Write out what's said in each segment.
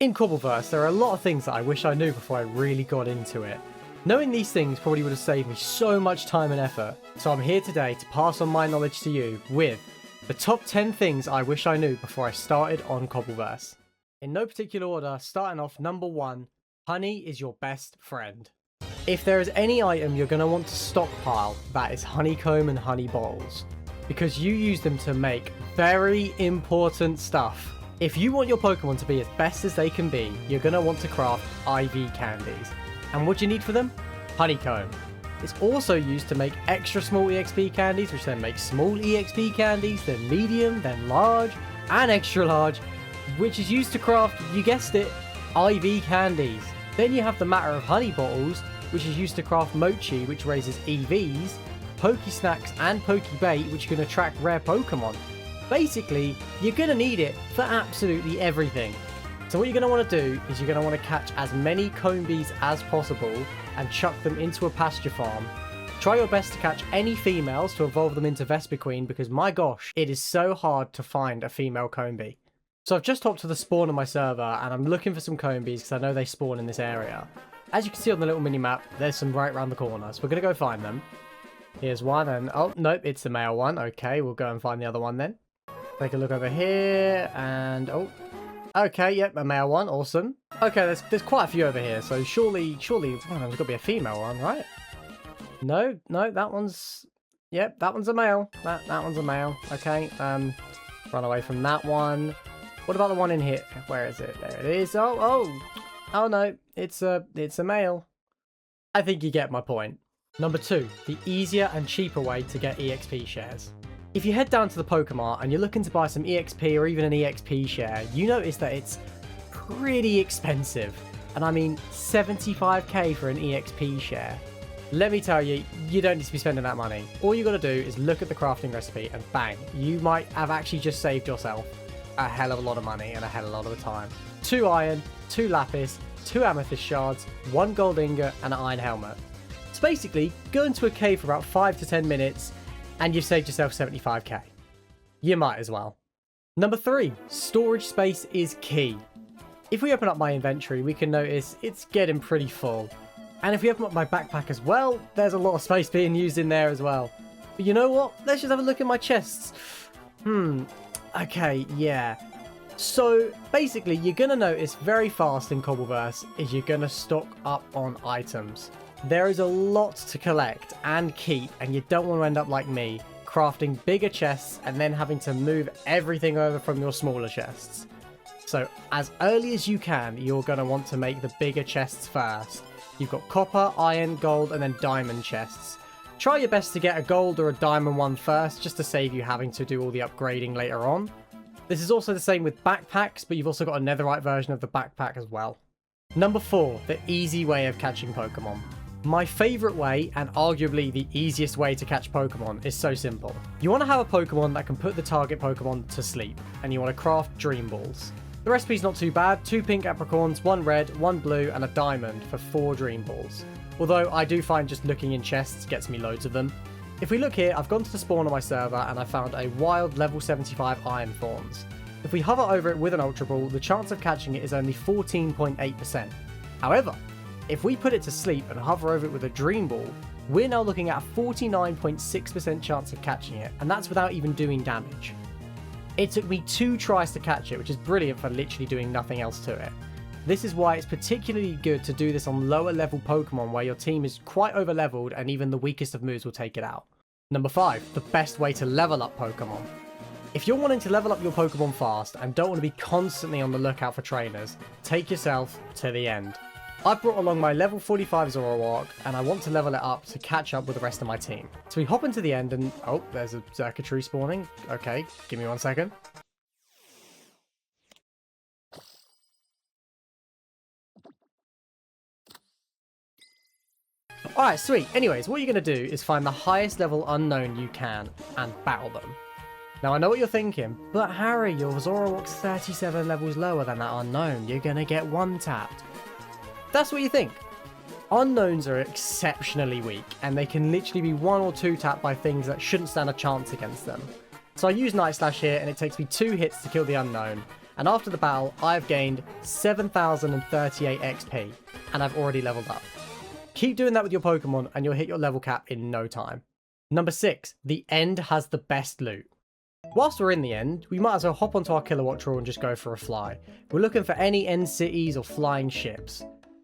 In Cobbleverse, there are a lot of things that I wish I knew before I really got into it. Knowing these things probably would have saved me so much time and effort, so I'm here today to pass on my knowledge to you with the top 10 things I wish I knew before I started on Cobbleverse. In no particular order, starting off number 1, honey is your best friend. If there is any item you're going to want to stockpile, that is honeycomb and honey bottles, because you use them to make very important stuff. If you want your Pokemon to be as best as they can be, you're going to want to craft IV candies. And what do you need for them? Honeycomb. It's also used to make extra small EXP candies, which then make small EXP candies, then medium, then large, and extra large, which is used to craft, you guessed it, IV candies. Then you have the matter of honey bottles, which is used to craft mochi, which raises EVs, Pokesnacks, and Pokebait, which can attract rare Pokemon. Basically, you're going to need it for absolutely everything. So what you're going to want to do is you're going to want to catch as many Combees as possible and chuck them into a pasture farm. Try your best to catch any females to evolve them into Vespiquen, because my gosh, it is so hard to find a female Combee. So I've just hopped to the spawn on my server and I'm looking for some Combees because I know they spawn in this area. As you can see on the little mini-map, there's some right around the corner, so we're going to go find them. Here's one, and oh, nope, it's the male one. Okay, we'll go and find the other one then. Take a look over here, and oh, okay, yep, a male one, awesome. Okay, there's quite a few over here, so surely, well, there's got to be a female one, right? No, that one's, yep, that one's a male. That one's a male. Okay, run away from that one. What about the one in here? Where is it? There it is. Oh no, it's a male. I think you get my point. Number 2, the easier and cheaper way to get EXP shares. If you head down to the Pokemart and you're looking to buy some EXP or even an EXP share, you notice that it's pretty expensive. And I mean 75k for an EXP share. Let me tell you, you don't need to be spending that money. All you got to do is look at the crafting recipe and bang, you might have actually just saved yourself a hell of a lot of money and a hell of a lot of the time. 2 iron, 2 lapis, 2 amethyst shards, 1 gold ingot and an iron helmet. So basically, go into a cave for about 5 to 10 minutes and you've saved yourself 75k. You might as well. Number 3, storage space is key. If we open up my inventory, we can notice it's getting pretty full. And if we open up my backpack as well, there's a lot of space being used in there as well. But you know what? Let's just have a look at my chests. Okay, yeah. So basically, you're going to notice very fast in Cobbleverse is you're going to stock up on items. There is a lot to collect and keep, and you don't want to end up like me, crafting bigger chests and then having to move everything over from your smaller chests. So as early as you can, you're going to want to make the bigger chests first. You've got copper, iron, gold, and then diamond chests. Try your best to get a gold or a diamond one first, just to save you having to do all the upgrading later on. This is also the same with backpacks, but you've also got a netherite version of the backpack as well. Number 4, the easy way of catching Pokemon. My favourite way, and arguably the easiest way to catch Pokemon, is so simple. You want to have a Pokemon that can put the target Pokemon to sleep, and you want to craft Dream Balls. The recipe's not too bad, 2 pink apricorns, 1 red, 1 blue, and a diamond for 4 Dream Balls. Although I do find just looking in chests gets me loads of them. If we look here, I've gone to the spawn on my server and I found a wild level 75 Iron Thorns. If we hover over it with an Ultra Ball, the chance of catching it is only 14.8%. However, if we put it to sleep and hover over it with a Dream Ball, we're now looking at a 49.6% chance of catching it, and that's without even doing damage. It took me 2 tries to catch it, which is brilliant for literally doing nothing else to it. This is why it's particularly good to do this on lower level Pokemon where your team is quite over leveled and even the weakest of moves will take it out. Number 5, the best way to level up Pokemon. If you're wanting to level up your Pokemon fast and don't want to be constantly on the lookout for trainers, take yourself to the end. I've brought along my level 45 Zoroark and I want to level it up to catch up with the rest of my team. So we hop into the end and oh, there's a Xurkitree spawning. Okay, give me 1 second. Alright, sweet. Anyways, what you're going to do is find the highest level unknown you can and battle them. Now, I know what you're thinking, but Harry, your Zoroark's 37 levels lower than that unknown. You're going to get one-tapped. That's what you think. Unknowns are exceptionally weak, and they can literally be 1 or 2 tapped by things that shouldn't stand a chance against them. So I use Night Slash here, and it takes me 2 hits to kill the unknown, and after the battle, I've gained 7,038 XP, and I've already leveled up. Keep doing that with your Pokemon, and you'll hit your level cap in no time. Number 6, the end has the best loot. Whilst we're in the end, we might as well hop onto our kilowatt trawl and just go for a fly. We're looking for any end cities or flying ships.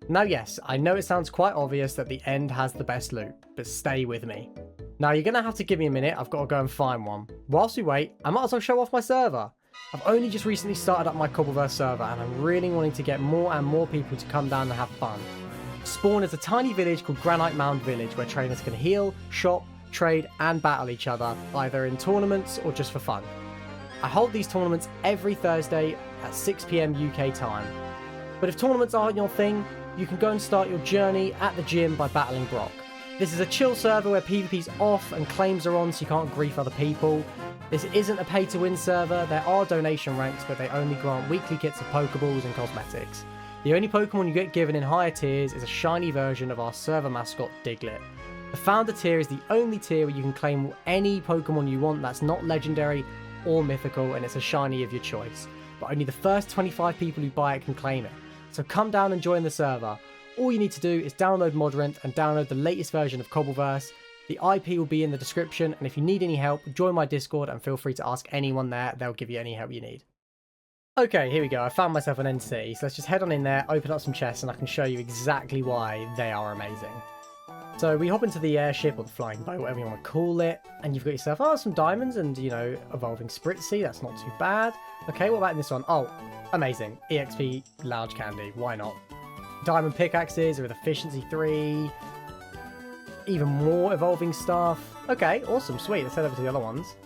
Now yes, I know it sounds quite obvious that the end has the best loot, but stay with me. Now you're going to have to give me a minute, I've got to go and find one. Whilst we wait, I might as well show off my server. I've only just recently started up my Cobbleverse server, and I'm really wanting to get more and more people to come down and have fun. Spawn is a tiny village called Granite Mound Village where trainers can heal, shop, trade and battle each other, either in tournaments or just for fun. I hold these tournaments every Thursday at 6 PM UK time. But if tournaments aren't your thing, you can go and start your journey at the gym by battling Brock. This is a chill server where PvP's off and claims are on so you can't grief other people. This isn't a pay to win server, there are donation ranks but they only grant weekly kits of Pokeballs and cosmetics. The only Pokemon you get given in higher tiers is a shiny version of our server mascot Diglett. The founder tier is the only tier where you can claim any Pokemon you want that's not legendary or mythical, and it's a shiny of your choice. But only the first 25 people who buy it can claim it. So come down and join the server. All you need to do is download Modrent and download the latest version of Cobbleverse. The IP will be in the description, and if you need any help, join my Discord and feel free to ask anyone there. They'll give you any help you need. Okay, here we go. I found myself an end city, so let's just head on in there, open up some chests, and I can show you exactly why they are amazing. So we hop into the airship, or the flying boat, whatever you want to call it, and you've got yourself, some diamonds and, you know, evolving Spritzy. That's not too bad. Okay, what about in this one? Oh, amazing. EXP large candy. Why not? Diamond pickaxes with efficiency 3. Even more evolving stuff. Okay, awesome, sweet. Let's head over to the other ones.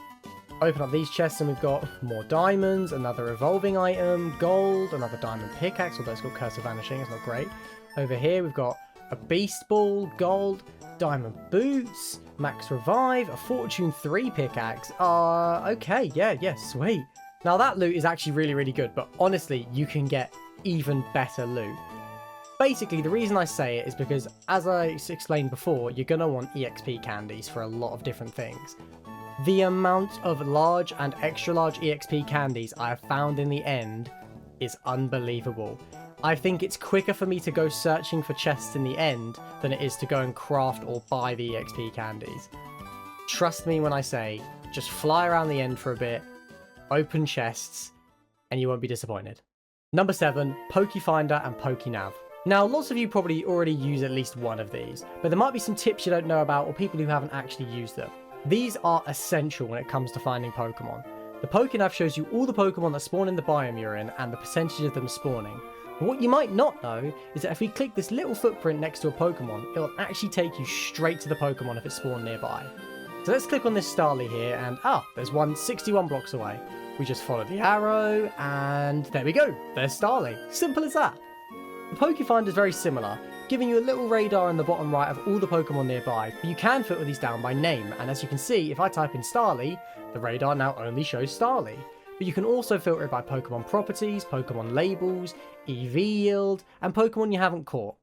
Open up these chests and we've got more diamonds, another evolving item, gold, another diamond pickaxe, although it's got Curse of Vanishing, it's not great. Over here we've got a beast ball, gold, diamond boots, max revive, a fortune 3 pickaxe. Okay, yeah, sweet. Now that loot is actually really good, but honestly, you can get even better loot. Basically, the reason I say it is because, as I explained before, you're going to want EXP candies for a lot of different things. The amount of large and extra large EXP candies I have found in the end is unbelievable. I think it's quicker for me to go searching for chests in the end than it is to go and craft or buy the EXP candies. Trust me when I say, just fly around the end for a bit, open chests, and you won't be disappointed. Number 7, Pokefinder and Pokenav. Now, lots of you probably already use at least one of these, but there might be some tips you don't know about or people who haven't actually used them. These are essential when it comes to finding Pokemon. The Pokenav shows you all the Pokemon that spawn in the biome you're in and the percentage of them spawning. But what you might not know is that if we click this little footprint next to a Pokemon, it will actually take you straight to the Pokemon if it's spawned nearby. So let's click on this Starly here and there's one 61 blocks away. We just follow the arrow and there we go, there's Starly. Simple as that. The Pokefinder is very similar, giving you a little radar in the bottom right of all the Pokemon nearby, but you can filter these down by name, and as you can see, if I type in Starly, the radar now only shows Starly. But you can also filter it by Pokemon properties, Pokemon labels, EV yield, and Pokemon you haven't caught.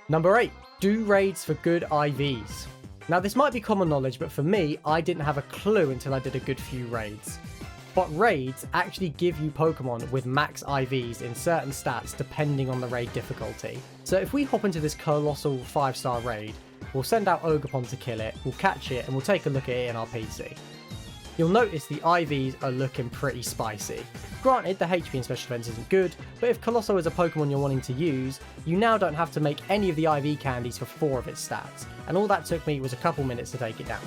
Number 8, do raids for good IVs. Now this might be common knowledge, but for me, I didn't have a clue until I did a good few raids. But raids actually give you Pokemon with max IVs in certain stats depending on the raid difficulty. So if we hop into this colossal 5-star raid, we'll send out Ogerpon to kill it, we'll catch it, and we'll take a look at it in our PC. You'll notice the IVs are looking pretty spicy. Granted, the HP in special events isn't good, but if Colossal is a Pokemon you're wanting to use, you now don't have to make any of the IV candies for 4 of its stats, and all that took me was a couple minutes to take it down.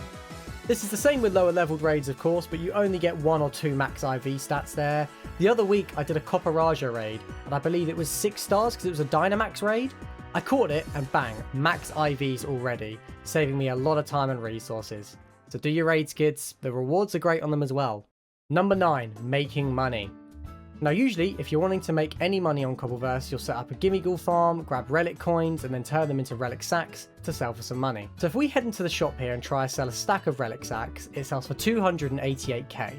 This is the same with lower leveled raids of course, but you only get 1 or 2 max IV stats there. The other week I did a Copper Raja raid, and I believe it was 6 stars because it was a Dynamax raid. I caught it and bang, max IVs already, saving me a lot of time and resources. So do your raids kids, the rewards are great on them as well. Number 9, making money. Now usually, if you're wanting to make any money on Cobbleverse, you'll set up a Gimmighoul farm, grab relic coins, and then turn them into relic sacks to sell for some money. So if we head into the shop here and try to sell a stack of relic sacks, it sells for 288k.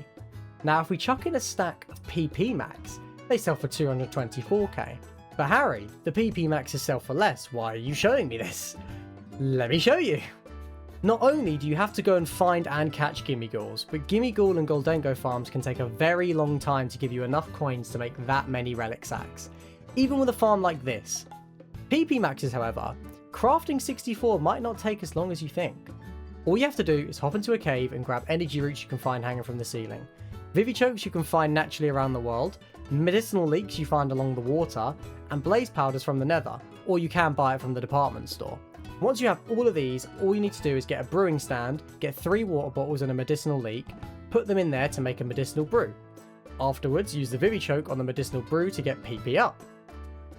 Now if we chuck in a stack of PP Max, they sell for 224k. But Harry, the PP Maxes sell for less, why are you showing me this? Let me show you. Not only do you have to go and find and catch Gimmighoul, but Gimmighoul and Goldengo farms can take a very long time to give you enough coins to make that many relic sacks, even with a farm like this. PP maxes, however, crafting 64 might not take as long as you think. All you have to do is hop into a cave and grab energy roots you can find hanging from the ceiling, Vivichokes you can find naturally around the world, medicinal leeks you find along the water, and blaze powders from the nether, or you can buy it from the department store. Once you have all of these, all you need to do is get a brewing stand, get 3 water bottles and a medicinal leek, put them in there to make a medicinal brew. Afterwards, use the Vivichoke on the medicinal brew to get PP up.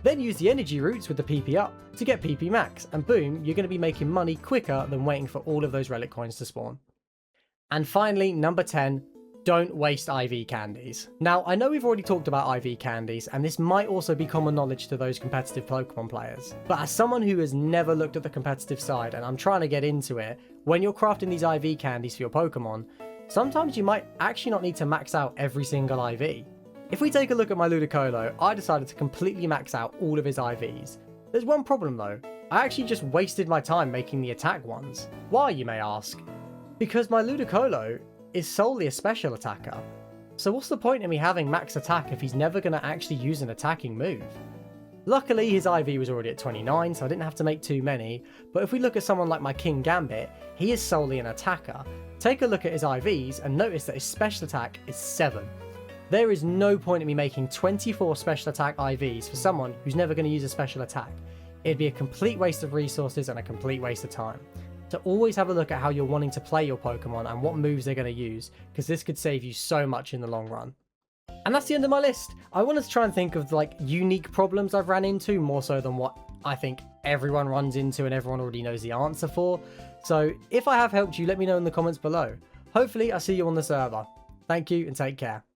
Then use the energy roots with the PP up to get PP max, and boom, you're going to be making money quicker than waiting for all of those relic coins to spawn. And finally, number 10, don't waste IV candies. Now, I know we've already talked about IV candies, and this might also be common knowledge to those competitive Pokemon players, but as someone who has never looked at the competitive side and I'm trying to get into it, when you're crafting these IV candies for your Pokemon, sometimes you might actually not need to max out every single IV. If we take a look at my Ludicolo, I decided to completely max out all of his IVs. There's one problem though, I actually just wasted my time making the attack ones. Why, you may ask? Because my Ludicolo is solely a special attacker. So what's the point in me having max attack if he's never going to actually use an attacking move? Luckily his IV was already at 29, so I didn't have to make too many, but if we look at someone like my King Gambit, he is solely an attacker. Take a look at his IVs and notice that his special attack is 7. There is no point in me making 24 special attack IVs for someone who's never going to use a special attack. It'd be a complete waste of resources and a complete waste of time. So always have a look at how you're wanting to play your Pokemon and what moves they're going to use, because this could save you so much in the long run. And that's the end of my list. I wanted to try and think of like unique problems I've ran into more so than what I think everyone runs into and everyone already knows the answer for. So if I have helped you, let me know in the comments below. Hopefully I'll see you on the server. Thank you and take care.